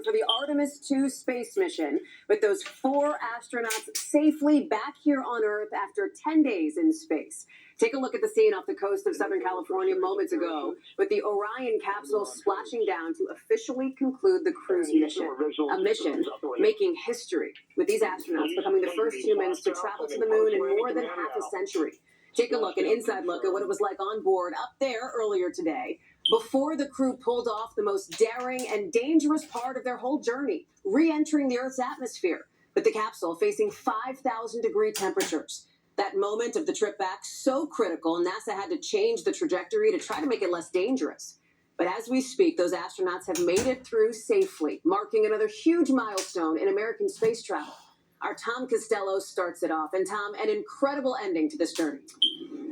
countdown for the Artemis 2 space mission, with those 4 astronauts safely back here on Earth after 10 days in space. Take a look at the scene off the coast of Southern California moments ago, with the Orion capsule splashing down to officially conclude the cruise mission. A mission making history, with these astronauts becoming the first humans to travel to the moon in more than half a century. Take a look, an inside look at what it was like on board up there earlier today, before the crew pulled off the most daring and dangerous part of their whole journey, re-entering the Earth's atmosphere, with the capsule facing 5,000-degree temperatures. That moment of the trip back, so critical, NASA had to change the trajectory to try to make it less dangerous. But as we speak, those astronauts have made it through safely, marking another huge milestone in American space travel. Our Tom Costello starts it off. And Tom, an incredible ending to this journey.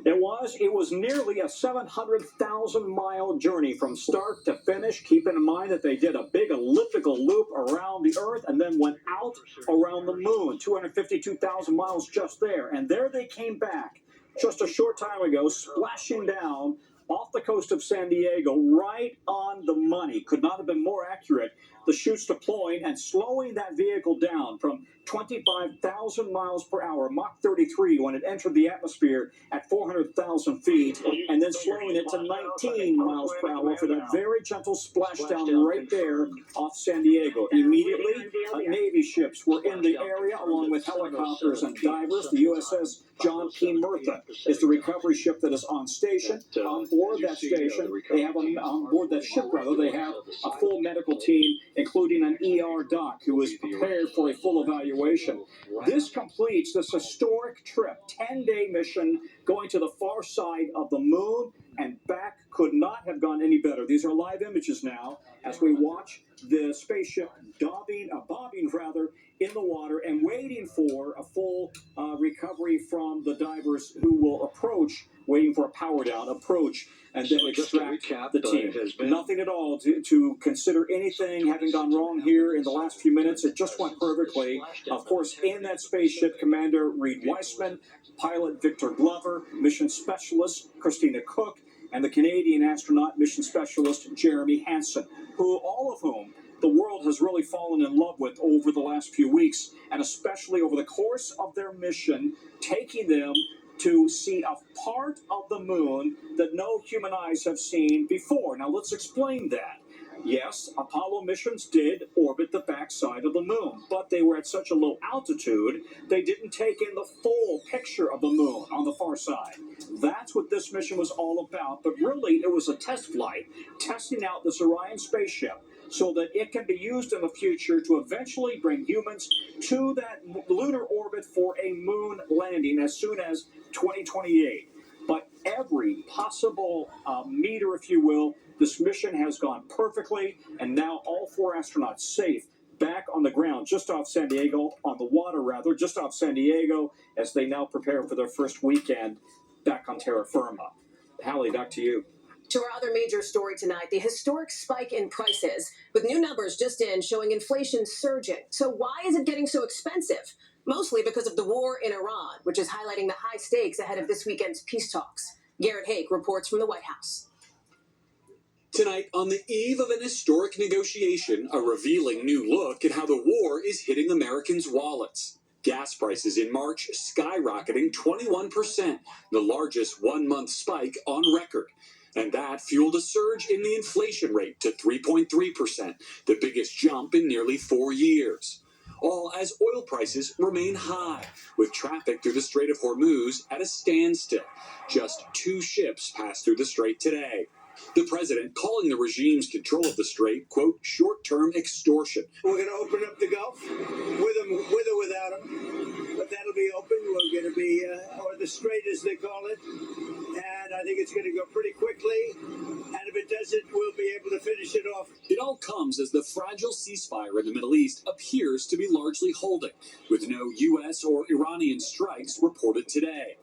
It was nearly a 700,000-mile journey from start to finish. Keeping in mind that they did a big elliptical loop around the Earth and then went out around the moon, 252,000 miles just there. And there they came back just a short time ago, splashing down off the coast of San Diego, right on the money. Could not have been more accurate. The chutes deploying and slowing that vehicle down from 25,000 miles per hour, Mach 33, when it entered the atmosphere at 400,000 feet, and then slowing it to 19 miles per hour for that very gentle splashdown right there off San Diego. Immediately, Navy ships were in the area, along with helicopters and divers. The USS John P. Murtha is the recovery ship that is on station. On board that station, they have on board that ship, rather, they have a full medical team, including an ER doc who is prepared for a full evaluation. This completes this historic trip, 10-day mission going to the far side of the moon and back. Could not have gone any better. These are live images now as we watch the spaceship bobbing in the water and waiting for a full recovery from the divers who will approach, waiting for a power down, approach, and then extract the team. Nothing at all to consider anything having gone wrong here in the last few minutes. It just went perfectly. Of course, in that spaceship, Commander Reed Weissman, pilot Victor Glover, mission specialist Christina Cook, and the Canadian astronaut mission specialist Jeremy Hansen, all of whom the world has really fallen in love with over the last few weeks, and especially over the course of their mission, taking them to see a part of the moon that no human eyes have seen before. Now, let's explain that. Yes, Apollo missions did orbit the backside of the moon, but they were at such a low altitude, they didn't take in the full picture of the moon on the far side. That's what this mission was all about, but really it was a test flight, testing out this Orion spaceship so that it can be used in the future to eventually bring humans to that lunar orbit for a moon landing as soon as 2028. But every possible meter, if you will, this mission has gone perfectly, and now all 4 astronauts safe back on the ground, just off San Diego, on the water rather, just off San Diego, as they now prepare for their first weekend back on terra firma. Hallie, back to you. To our other major story tonight, the historic spike in prices, with new numbers just in showing inflation surging. So why is it getting so expensive? Mostly because of the war in Iran, which is highlighting the high stakes ahead of this weekend's peace talks. Garrett Haake reports from the White House. Tonight, on the eve of an historic negotiation, a revealing new look at how the war is hitting Americans' wallets. Gas prices in March skyrocketing 21%, the largest one-month spike on record. And that fueled a surge in the inflation rate to 3.3%, the biggest jump in nearly 4 years. All as oil prices remain high, with traffic through the Strait of Hormuz at a standstill. Just 2 ships passed through the strait today. The president calling the regime's control of the strait, quote, short-term extortion. We're going to open up the Gulf, with or without them, but that'll be open. We're going to be, or the strait as they call it, and I think it's going to go pretty quickly, and if it doesn't, we'll be able to finish it off. It all comes as the fragile ceasefire in the Middle East appears to be largely holding, with no U.S. or Iranian strikes reported today.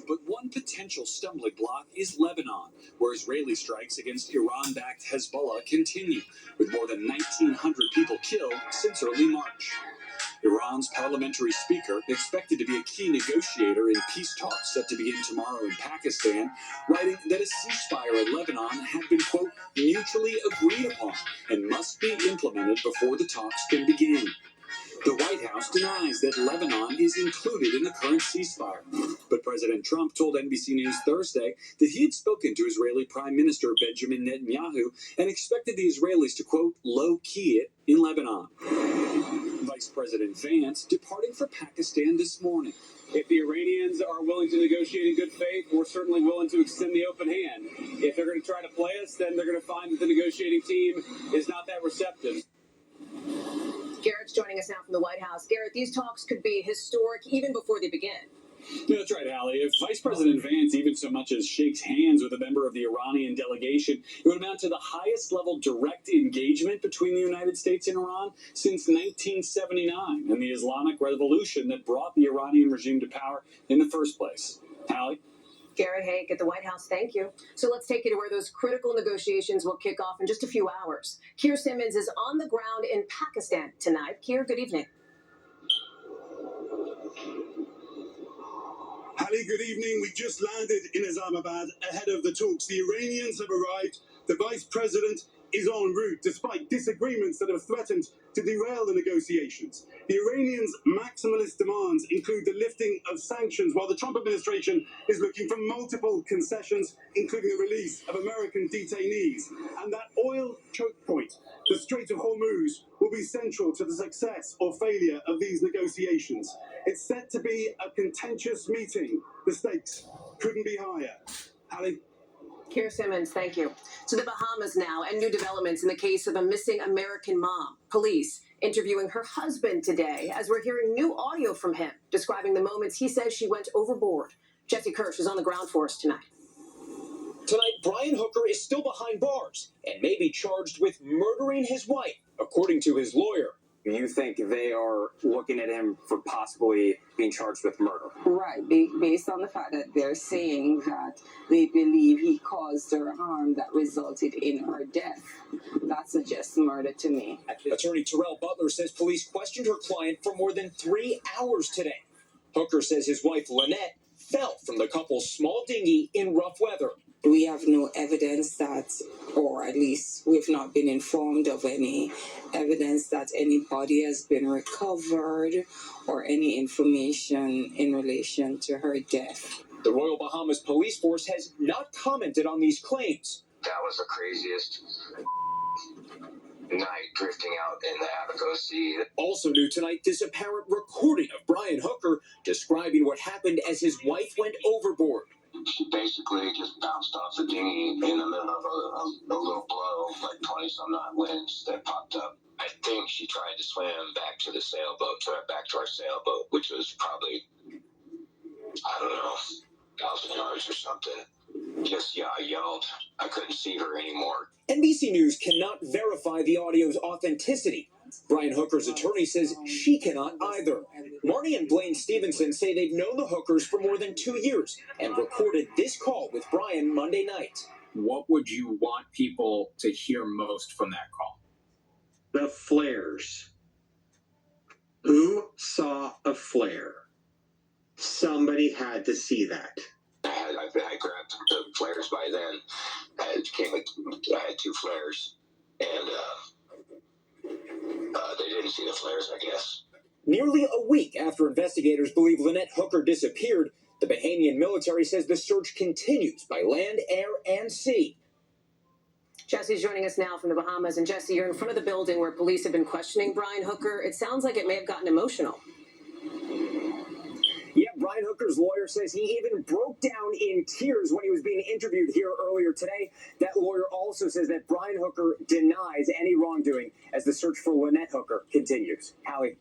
But one potential stumbling block is Lebanon, where Israeli strikes against Iran-backed Hezbollah continue, with more than 1,900 people killed since early March. Iran's parliamentary speaker, expected to be a key negotiator in peace talks set to begin tomorrow in Pakistan, writing that a ceasefire in Lebanon had been, quote, mutually agreed upon and must be implemented before the talks can begin. The White House denies that Lebanon is included in the current ceasefire. But President Trump told NBC News Thursday that he had spoken to Israeli Prime Minister Benjamin Netanyahu and expected the Israelis to, quote, low-key it in Lebanon. Vice President Vance departing for Pakistan this morning. If the Iranians are willing to negotiate in good faith, we're certainly willing to extend the open hand. If they're going to try to play us, then they're going to find that the negotiating team is not that receptive. Garrett's joining us now from the White House. Garrett, these talks could be historic even before they begin. Yeah, that's right, Hallie. If Vice President Vance even so much as shakes hands with a member of the Iranian delegation, it would amount to the highest level direct engagement between the United States and Iran since 1979 and the Islamic Revolution that brought the Iranian regime to power in the first place. Hallie? Garrett Haake at the White House, thank you. So let's take you to where those critical negotiations will kick off in just a few hours. Keir Simmons is on the ground in Pakistan tonight. Keir, good evening. Ali, good evening. We just landed in Islamabad ahead of the talks. The Iranians have arrived. The Vice President is en route, despite disagreements that have threatened to derail the negotiations. The Iranians' maximalist demands include the lifting of sanctions, while the Trump administration is looking for multiple concessions, including the release of American detainees. And that oil choke point, the Strait of Hormuz, will be central to the success or failure of these negotiations. It's set to be a contentious meeting. The stakes couldn't be higher. Ali? Keir Simmons, thank you. To the Bahamas now, and new developments in the case of a missing American mom. Police interviewing her husband today as we're hearing new audio from him describing the moments he says she went overboard. Jesse Kirsch is on the ground for us tonight. Tonight, Brian Hooker is still behind bars and may be charged with murdering his wife, according to his lawyer. You think they are looking at him for possibly being charged with murder? Right, based on the fact that they're saying that they believe he caused her harm that resulted in her death. That suggests murder to me. Attorney Terrell Butler says police questioned her client for more than 3 hours today. Hooker says his wife, Lynette, fell from the couple's small dinghy in rough weather. We have no evidence that, or at least we've not been informed of any evidence that any body has been recovered or any information in relation to her death. The Royal Bahamas Police Force has not commented on these claims. That was the craziest night drifting out in the Abaco Sea. Also new tonight, this apparent recording of Brian Hooker describing what happened as his wife went overboard. She basically just bounced off the dinghy in the middle of a little blow, like 20-some knot winds that popped up. I think she tried to swim back to the sailboat, back to our sailboat, which was probably, I don't know, 1,000 yards or something. Just, I yelled. I couldn't see her anymore. NBC News cannot verify the audio's authenticity. Brian Hooker's attorney says she cannot either. Marnie and Blaine Stevenson say they've known the Hookers for more than 2 years and recorded this call with Brian Monday night. What would you want people to hear most from that call? The flares. Who saw a flare? Somebody had to see that. I grabbed the flares by then. I had 2 flares, and they didn't see the flares, I guess. Nearly a week after investigators believe Lynette Hooker disappeared, the Bahamian military says the search continues by land, air, and sea. Jesse's joining us now from the Bahamas. And Jesse, you're in front of the building where police have been questioning Brian Hooker. It sounds like it may have gotten emotional. Yeah, Brian Hooker's lawyer says he even broke down in tears when he was being interviewed here earlier today. That lawyer also says that Brian Hooker denies any wrongdoing as the search for Lynette Hooker continues. Hallie.